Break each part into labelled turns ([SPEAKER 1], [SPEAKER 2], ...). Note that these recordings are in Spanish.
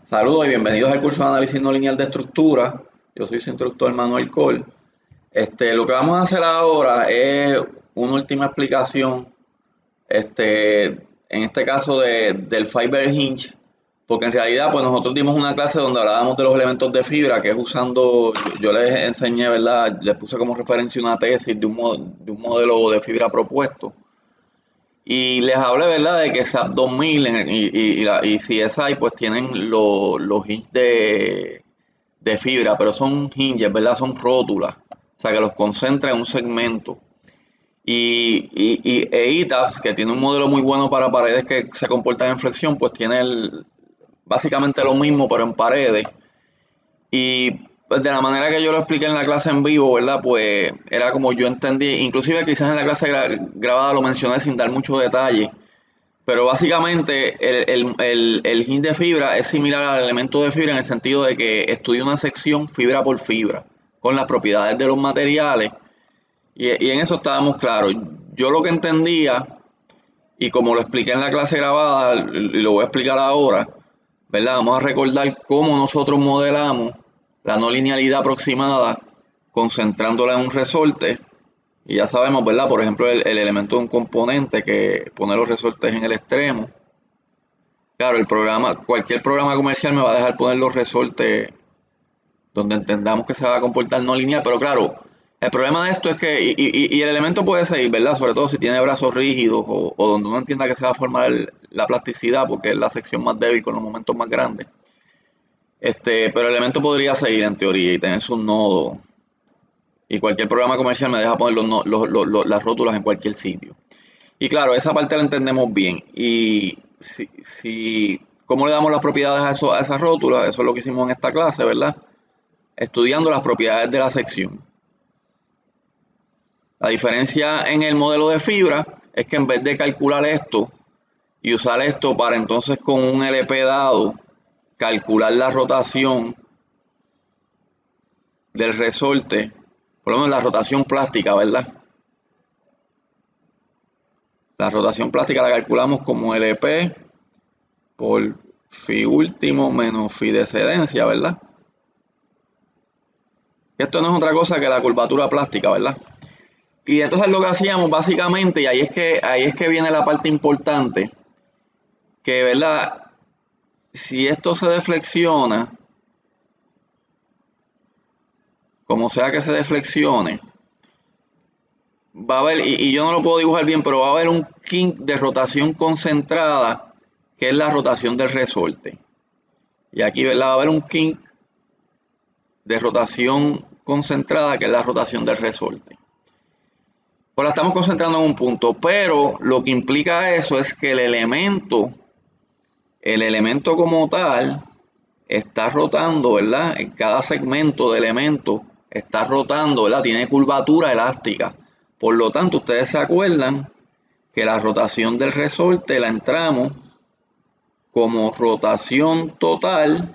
[SPEAKER 1] Saludos y bienvenidos al curso de análisis no lineal de estructura. Yo soy su instructor Manuel Col. Lo que vamos a hacer ahora es una última explicación, en este caso del fiber hinge, porque en realidad pues nosotros dimos una clase donde hablábamos de los elementos de fibra, que es usando, yo les enseñé, ¿verdad? Les puse como referencia una tesis de un modelo de fibra propuesto. Y les hablé, ¿verdad?, de que SAP 2000 y CSI pues tienen los hinges de fibra, pero son hinges, ¿verdad? Son rótulas, o sea que los concentra en un segmento. Y EITAPS, que tiene un modelo muy bueno para paredes que se comportan en flexión, pues tiene básicamente lo mismo, pero en paredes. Y pues, de la manera que yo lo expliqué en la clase en vivo, ¿verdad? Pues era como yo entendí, inclusive quizás en la clase grabada lo mencioné sin dar mucho detalle, pero básicamente el hinge de fibra es similar al elemento de fibra en el sentido de que estudia una sección fibra por fibra, con las propiedades de los materiales, y en eso estábamos claros. Yo lo que entendía, y como lo expliqué en la clase grabada, y lo voy a explicar ahora, ¿verdad? Vamos a recordar cómo nosotros modelamos la no linealidad aproximada concentrándola en un resorte. Y ya sabemos, ¿verdad? Por ejemplo, el elemento de un componente que pone los resortes en el extremo. Claro, cualquier programa comercial me va a dejar poner los resortes donde entendamos que se va a comportar no lineal, pero claro, el problema de esto es que, y el elemento puede seguir, ¿verdad? Sobre todo si tiene brazos rígidos o donde uno entienda que se va a formar la plasticidad, porque es la sección más débil con los momentos más grandes. Pero el elemento podría seguir en teoría y tener sus nodos. Y cualquier programa comercial me deja poner las rótulas en cualquier sitio. Y claro, esa parte la entendemos bien. Y ¿cómo le damos las propiedades a esas rótulas? Eso es lo que hicimos en esta clase, ¿verdad? Estudiando las propiedades de la sección. La diferencia en el modelo de fibra es que en vez de calcular esto y usar esto para entonces con un LP dado calcular la rotación del resorte, por lo menos la rotación plástica, ¿verdad? La rotación plástica la calculamos como LP por phi último menos phi de excedencia, ¿verdad? Esto no es otra cosa que la curvatura plástica, ¿verdad? Y entonces lo que hacíamos básicamente, y ahí es que viene la parte importante, que, ¿verdad? Si esto se deflexiona, como sea que se deflexione, va a haber, y yo no lo puedo dibujar bien, pero va a haber un kink de rotación concentrada, que es la rotación del resorte. Y aquí, ¿verdad? Va a haber un kink de rotación concentrada, que es la rotación del resorte. Pues la estamos concentrando en un punto, pero lo que implica eso es que el elemento como tal, está rotando, ¿verdad? En cada segmento de elemento está rotando, ¿verdad? Tiene curvatura elástica. Por lo tanto, ustedes se acuerdan que la rotación del resorte la entramos como rotación total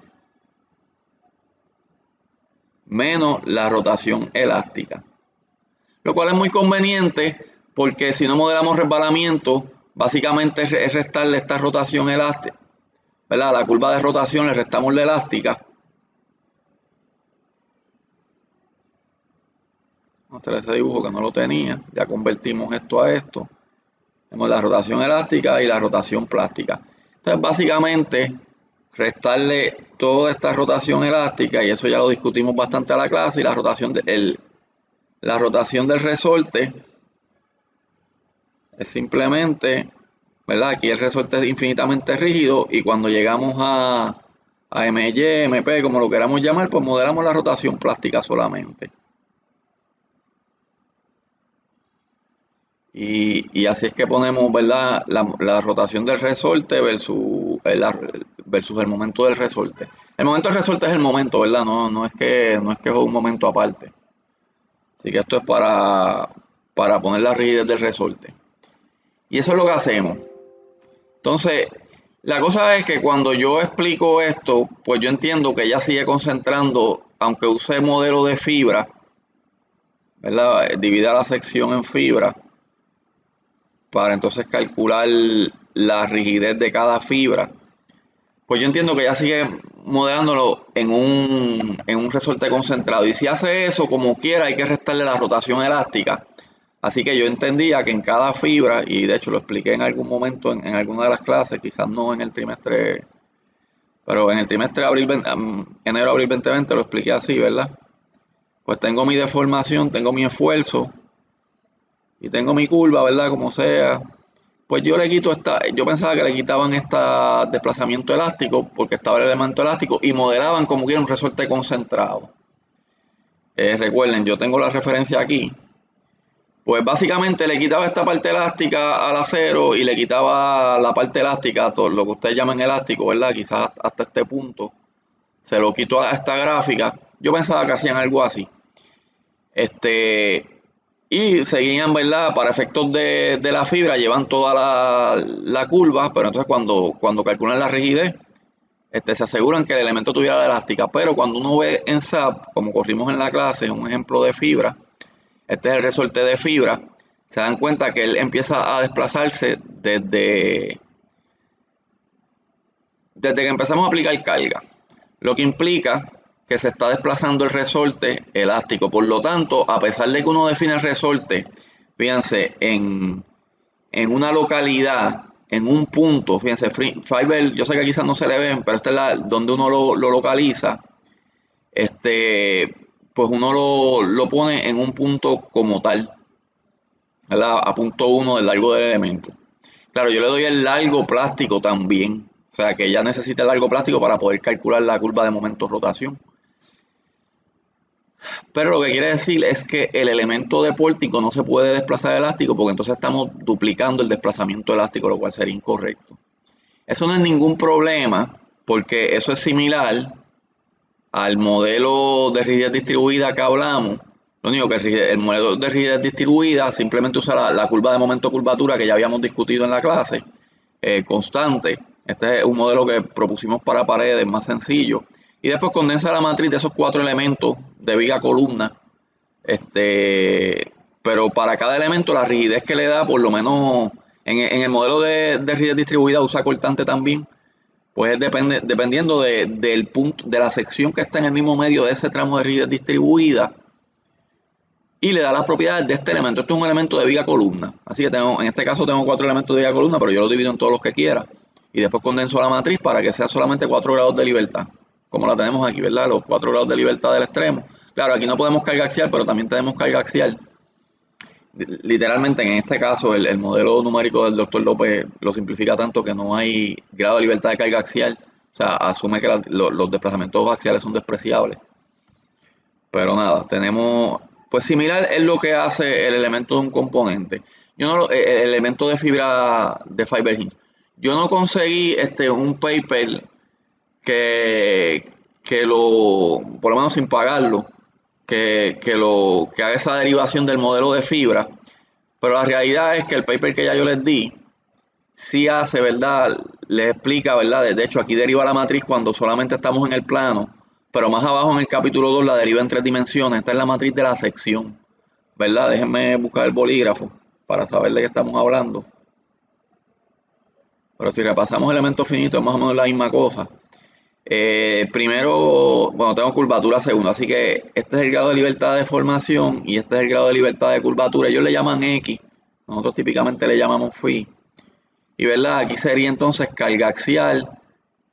[SPEAKER 1] menos la rotación elástica. Lo cual es muy conveniente porque si no modelamos resbalamiento, básicamente es restarle esta rotación elástica, ¿verdad? A la curva de rotación le restamos la elástica. Vamos a hacer ese dibujo que no lo tenía. Ya convertimos esto a esto. Tenemos la rotación elástica y la rotación plástica. Entonces, básicamente, restarle toda esta rotación elástica, y eso ya lo discutimos bastante a la clase, y la rotación del resorte es simplemente, ¿verdad? Aquí el resorte es infinitamente rígido y cuando llegamos a MY, MP, como lo queramos llamar, pues modelamos la rotación plástica solamente. Y así es que ponemos, ¿verdad? La rotación del resorte versus el momento del resorte. El momento del resorte es el momento, ¿verdad? No es que es un momento aparte. Así que esto es para poner la rigidez del resorte. Y eso es lo que hacemos. Entonces, la cosa es que cuando yo explico esto, pues yo entiendo que ella sigue concentrando, aunque use modelo de fibra, ¿verdad? Divida la sección en fibra para entonces calcular la rigidez de cada fibra. Pues yo entiendo que ella sigue modelándolo en un resorte concentrado. Y si hace eso, como quiera, hay que restarle la rotación elástica. Así que yo entendía que en cada fibra, y de hecho lo expliqué en algún momento en alguna de las clases, quizás no en el trimestre, pero en el trimestre enero-abril 2020 lo expliqué así, ¿verdad? Pues tengo mi deformación, tengo mi esfuerzo y tengo mi curva, ¿verdad? Como sea. Pues yo le quito yo pensaba que le quitaban este desplazamiento elástico porque estaba el elemento elástico y modelaban como quiera un resorte concentrado. Recuerden, yo tengo la referencia aquí. Pues básicamente le quitaba esta parte elástica al acero y le quitaba la parte elástica, todo lo que ustedes llaman elástico, ¿verdad? Quizás hasta este punto. Se lo quito a esta gráfica. Yo pensaba que hacían algo así. Y seguían, ¿verdad? Para efectos de la fibra, llevan toda la curva, pero entonces cuando calculan la rigidez, se aseguran que el elemento tuviera la elástica. Pero cuando uno ve en SAP, como corrimos en la clase, un ejemplo de fibra, este es el resorte de fibra, se dan cuenta que él empieza a desplazarse desde que empezamos a aplicar carga, lo que implica que se está desplazando el resorte elástico. Por lo tanto, a pesar de que uno define el resorte, fíjense, en una localidad, en un punto, fíjense, fiber, yo sé que quizás no se le ven, pero esta es donde uno lo localiza, pues uno lo pone en un punto como tal, ¿verdad? A punto 1 del largo del elemento. Claro, yo le doy el largo plástico también, o sea que ella necesita el largo plástico para poder calcular la curva de momento-rotación. Pero lo que quiere decir es que el elemento de pórtico no se puede desplazar elástico porque entonces estamos duplicando el desplazamiento elástico, lo cual sería incorrecto. Eso no es ningún problema porque eso es similar al modelo de rigidez distribuida que hablamos. Lo único que el modelo de rigidez distribuida simplemente usa la curva de momento-curvatura que ya habíamos discutido en la clase, constante. Este es un modelo que propusimos para paredes más sencillo. Y después condensa la matriz de esos 4 elementos de viga columna. Pero para cada elemento la rigidez que le da, por lo menos en el modelo de rigidez distribuida usa cortante también. Pues dependiendo del punto, de la sección que está en el mismo medio de ese tramo de rigidez distribuida. Y le da las propiedades de este elemento. Este es un elemento de viga columna. Así que en este caso tengo 4 elementos de viga columna, pero yo lo divido en todos los que quiera. Y después condenso la matriz para que sea solamente 4 grados de libertad. Como la tenemos aquí, ¿verdad? Los 4 grados de libertad del extremo. Claro, aquí no podemos carga axial, pero también tenemos carga axial. Literalmente en este caso el modelo numérico del doctor López lo simplifica tanto que no hay grado de libertad de carga axial. O sea, asume que los desplazamientos axiales son despreciables. Pero nada, tenemos, pues similar es lo que hace el elemento de un componente. El elemento de fibra de Fiber Hinge. Yo no conseguí un paper que por lo menos sin pagarlo, que haga esa derivación del modelo de fibra. Pero la realidad es que el paper que ya yo les di, sí hace, ¿verdad? Les explica, ¿verdad? De hecho, aquí deriva la matriz cuando solamente estamos en el plano. Pero más abajo en el capítulo 2 la deriva en 3 dimensiones. Esta es la matriz de la sección, ¿verdad? Déjenme buscar el bolígrafo para saber de qué estamos hablando. Pero si repasamos elementos finitos es más o menos la misma cosa. Primero, bueno, tengo curvatura segundo, así que este es el grado de libertad de formación y este es el grado de libertad de curvatura. Ellos le llaman X, nosotros típicamente le llamamos phi. Y verdad, aquí sería entonces carga axial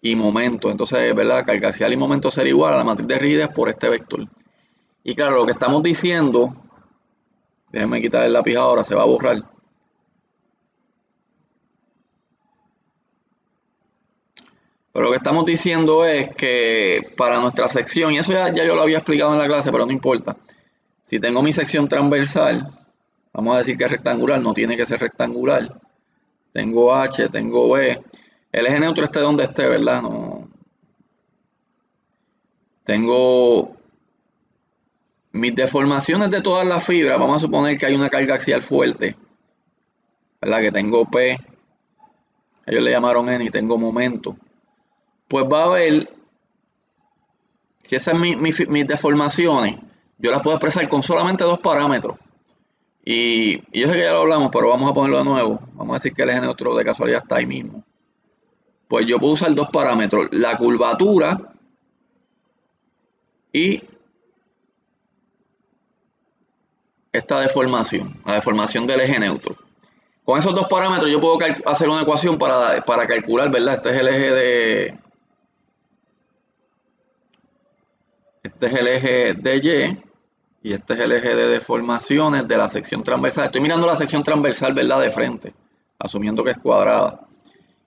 [SPEAKER 1] y momento. Entonces, ¿verdad? Carga axial y momento sería igual a la matriz de rigidez por este vector. Y claro, lo que estamos diciendo, déjenme quitar el lápiz ahora, se va a borrar. Pero lo que estamos diciendo es que para nuestra sección, y eso ya yo lo había explicado en la clase, pero no importa. Si tengo mi sección transversal, vamos a decir que es rectangular, no tiene que ser rectangular. Tengo H, tengo B. El eje neutro esté donde esté, ¿verdad? No. Tengo mis deformaciones de todas las fibras. Vamos a suponer que hay una carga axial fuerte, ¿verdad? Que tengo P, ellos le llamaron N y tengo momento. Pues va a haber que esas mis deformaciones, yo las puedo expresar con solamente 2 parámetros. Y yo sé que ya lo hablamos, pero vamos a ponerlo de nuevo. Vamos a decir que el eje neutro de casualidad está ahí mismo. Pues yo puedo usar 2 parámetros. La curvatura, y esta deformación, la deformación del eje neutro. Con esos dos parámetros yo puedo hacer una ecuación para calcular, ¿verdad? Este es el eje de Y este es el eje de deformaciones de la sección transversal. Estoy mirando la sección transversal, ¿verdad? De frente, asumiendo que es cuadrada.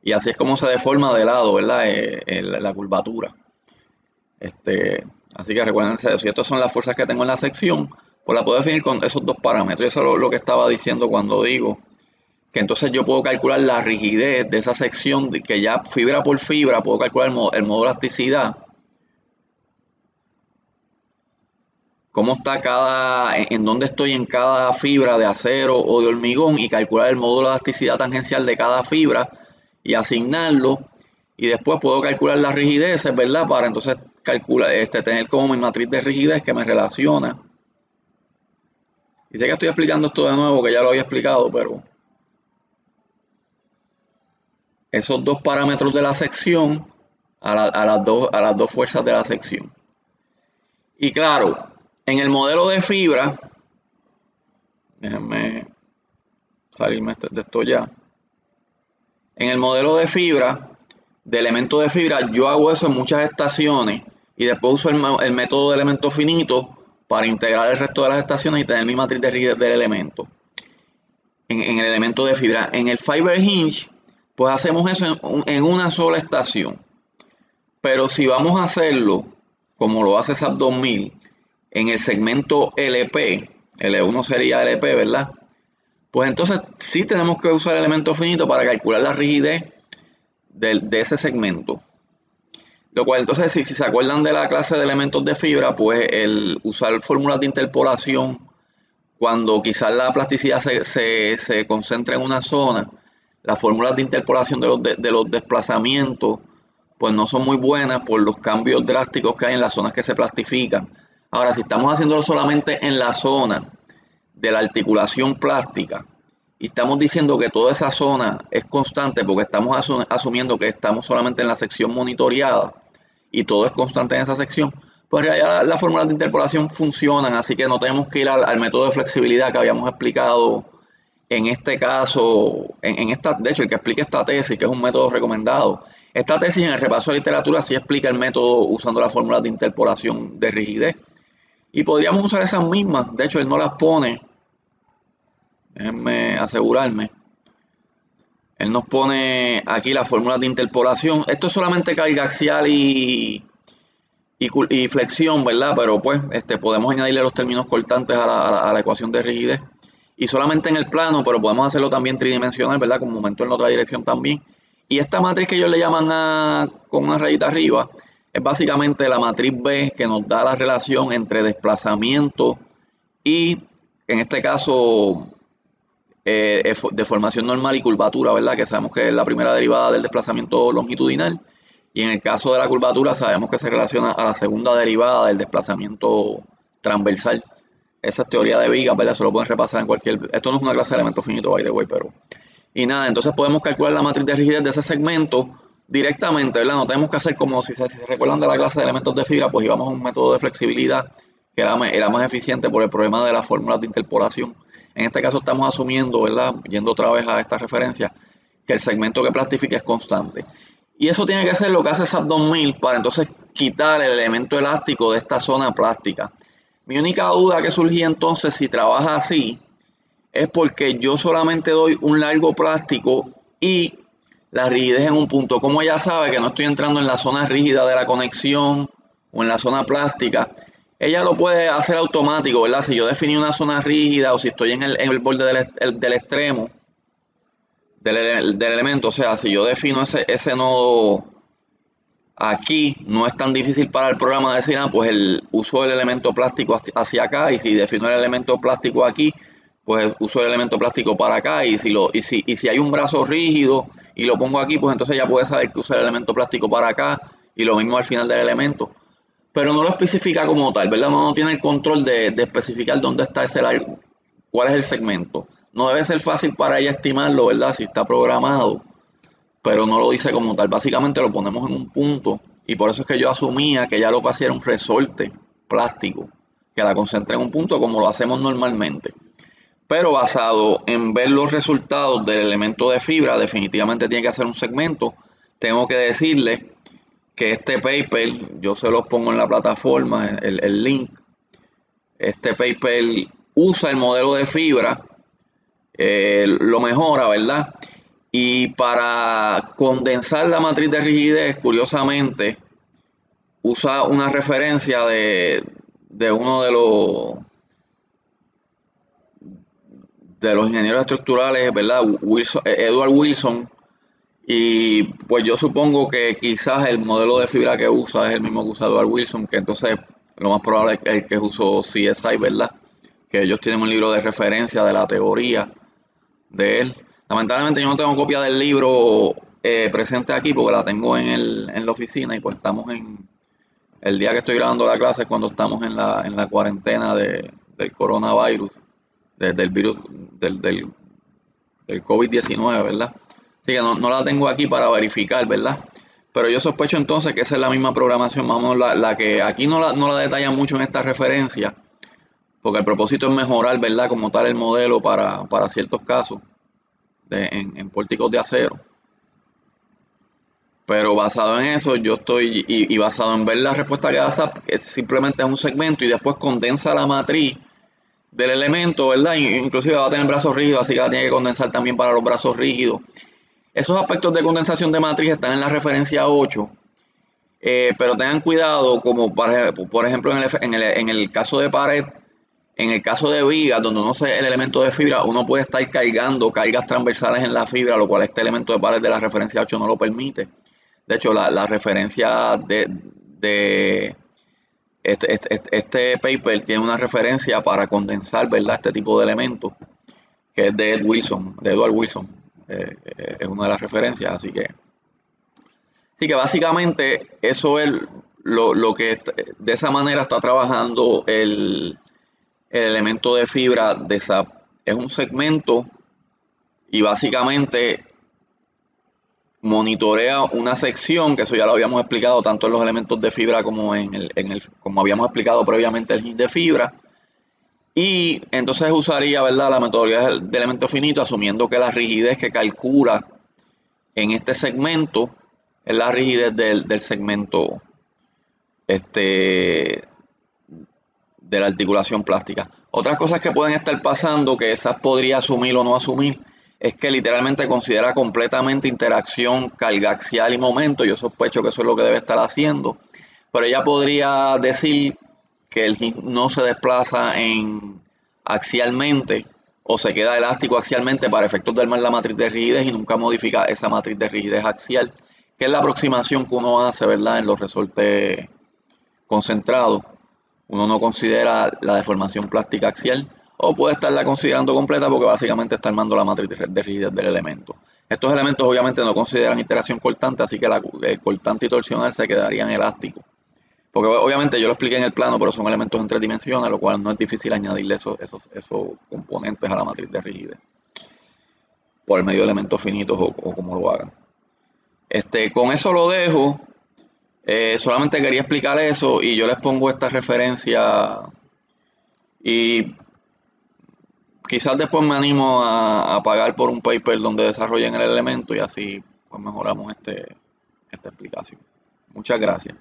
[SPEAKER 1] Y así es como se deforma de lado, ¿verdad? La curvatura. Así que recuérdense de eso. Y estas son las fuerzas que tengo en la sección, pues la puedo definir con esos dos parámetros. Y eso es lo que estaba diciendo cuando digo que entonces yo puedo calcular la rigidez de esa sección, que ya fibra por fibra, puedo calcular el modo de elasticidad, cómo está en dónde estoy en cada fibra de acero o de hormigón y calcular el módulo de elasticidad tangencial de cada fibra y asignarlo. Y después puedo calcular las rigideces, ¿verdad? Para entonces tener como mi matriz de rigidez que me relaciona. Y sé que estoy explicando esto de nuevo, que ya lo había explicado, pero esos dos parámetros de la sección a las dos fuerzas de la sección. Y claro, en el modelo de fibra, déjenme salirme de esto ya. En el modelo de fibra, de elemento de fibra, yo hago eso en muchas estaciones y después uso el método de elemento finito para integrar el resto de las estaciones y tener mi matriz de rigidez del elemento. En el elemento de fibra. En el Fiber Hinge, pues hacemos eso en una sola estación. Pero si vamos a hacerlo, como lo hace SAP 2000, en el segmento LP, L1 sería LP, ¿verdad? Pues entonces sí tenemos que usar el elemento finito para calcular la rigidez de ese segmento. Lo cual entonces, si se acuerdan de la clase de elementos de fibra, pues el usar fórmulas de interpolación, cuando quizás la plasticidad se concentra en una zona, las fórmulas de interpolación de los desplazamientos, pues no son muy buenas por los cambios drásticos que hay en las zonas que se plastifican. Ahora, si estamos haciéndolo solamente en la zona de la articulación plástica y estamos diciendo que toda esa zona es constante porque estamos asumiendo que estamos solamente en la sección monitoreada y todo es constante en esa sección, pues ya las fórmulas de interpolación funcionan, así que no tenemos que ir al método de flexibilidad que habíamos explicado en este caso, de hecho el que explica esta tesis, que es un método recomendado. Esta tesis en el repaso de literatura sí explica el método usando las fórmulas de interpolación de rigidez. Y podríamos usar esas mismas, de hecho él no las pone, déjenme asegurarme. Él nos pone aquí las fórmulas de interpolación. Esto es solamente carga axial y flexión, ¿verdad? Pero pues podemos añadirle los términos cortantes a la ecuación de rigidez. Y solamente en el plano, pero podemos hacerlo también tridimensional, ¿verdad? Con momento en la otra dirección también. Y esta matriz que ellos le llaman con una rayita arriba, es básicamente la matriz B que nos da la relación entre desplazamiento y, en este caso, deformación normal y curvatura, ¿verdad? Que sabemos que es la primera derivada del desplazamiento longitudinal. Y en el caso de la curvatura sabemos que se relaciona a la segunda derivada del desplazamiento transversal. Esa es teoría de Vigas, ¿verdad? Se lo pueden repasar en cualquier... Esto no es una clase de elementos finitos, by the way, pero... Y nada, entonces podemos calcular la matriz de rigidez de ese segmento directamente, ¿verdad? No tenemos que hacer como si se recuerdan de la clase de elementos de fibra, pues íbamos a un método de flexibilidad que era más eficiente por el problema de las fórmulas de interpolación. En este caso estamos asumiendo, ¿verdad? Yendo otra vez a esta referencia, que el segmento que plastifica es constante. Y eso tiene que ser lo que hace SAP 2000 para entonces quitar el elemento elástico de esta zona plástica. Mi única duda que surgía entonces si trabaja así es porque yo solamente doy un largo plástico y la rigidez en un punto. Como ella sabe que no estoy entrando en la zona rígida de la conexión o en la zona plástica, ella lo puede hacer automático, ¿verdad? Si yo definí una zona rígida o si estoy en el borde del extremo del elemento, o sea, si yo defino ese nodo aquí, no es tan difícil para el programa decir, pues el uso del elemento plástico hacia acá, y si defino el elemento plástico aquí, pues uso el elemento plástico para acá, y si hay un brazo rígido y lo pongo aquí, pues entonces ya puede saber que usa el elemento plástico para acá, y lo mismo al final del elemento. Pero no lo especifica como tal, ¿verdad? No tiene el control de especificar dónde está cuál es el segmento. No debe ser fácil para ella estimarlo, ¿verdad? Si está programado, pero no lo dice como tal. Básicamente lo ponemos en un punto, y por eso es que yo asumía que ya lo que hacía era un resorte plástico que la concentre en un punto como lo hacemos normalmente. Pero basado en ver los resultados del elemento de fibra, definitivamente tiene que hacer un segmento. Tengo que decirle que este paper, yo se los pongo en la plataforma, el link. Este paper usa el modelo de fibra, lo mejora, ¿verdad? Y para condensar la matriz de rigidez, curiosamente, usa una referencia de uno de los ingenieros estructurales, ¿verdad? Edward Wilson. Y pues yo supongo que quizás el modelo de fibra que usa es el mismo que usa Edward Wilson, que entonces lo más probable es el que usó CSI, ¿verdad? Que ellos tienen un libro de referencia de la teoría de él. Lamentablemente yo no tengo copia del libro presente aquí porque la tengo en la oficina y pues estamos el día que estoy grabando la clase es cuando estamos en la cuarentena del coronavirus, del virus, del COVID-19, ¿verdad? Así que no la tengo aquí para verificar, ¿verdad? Pero yo sospecho entonces que esa es la misma programación, más o menos la que aquí no la detallan mucho en esta referencia, porque el propósito es mejorar, ¿verdad? Como tal el modelo para ciertos casos en pórticos de acero. Pero basado en eso, yo estoy, y basado en ver la respuesta que da SAP, que simplemente es un segmento y después condensa la matriz del elemento, ¿verdad? Inclusive va a tener brazos rígidos, así que la tiene que condensar también para los brazos rígidos. Esos aspectos de condensación de matriz están en la referencia 8, pero tengan cuidado, como por ejemplo en el caso de pared, en el caso de vigas, donde uno se el elemento de fibra, uno puede estar cargando cargas transversales en la fibra, lo cual este elemento de pared de la referencia 8 no lo permite. De hecho, la referencia de este paper tiene una referencia para condensar, ¿verdad? Este tipo de elementos, que es de Edward Wilson. Es una de las referencias, así que básicamente eso es lo que de esa manera está trabajando el elemento de fibra de SAP. Es un segmento y básicamente monitorea una sección, que eso ya lo habíamos explicado tanto en los elementos de fibra como como habíamos explicado previamente el HIT de fibra. Y entonces usaría, ¿verdad?, la metodología de elemento finito, asumiendo que la rigidez que calcula en este segmento es la rigidez del segmento de la articulación plástica. Otras cosas que pueden estar pasando, que esas podría asumir o no asumir, es que literalmente considera completamente interacción carga axial y momento. Yo sospecho que eso es lo que debe estar haciendo. Pero ella podría decir que el HIT no se desplaza axialmente o se queda elástico axialmente para efectos de armar la matriz de rigidez y nunca modifica esa matriz de rigidez axial, que es la aproximación que uno hace, ¿verdad?, en los resortes concentrados. Uno no considera la deformación plástica axial o puede estarla considerando completa porque básicamente está armando la matriz de rigidez del elemento. Estos elementos obviamente no consideran interacción cortante, así que el cortante y torsional se quedarían elásticos. Porque obviamente yo lo expliqué en el plano, pero son elementos en 3 dimensiones, lo cual no es difícil añadirle esos componentes a la matriz de rigidez por el medio de elementos finitos o como lo hagan. Con eso lo dejo. Solamente quería explicar eso y yo les pongo esta referencia y quizás después me animo a pagar por un paper donde desarrollen el elemento y así pues mejoramos esta explicación. Muchas gracias.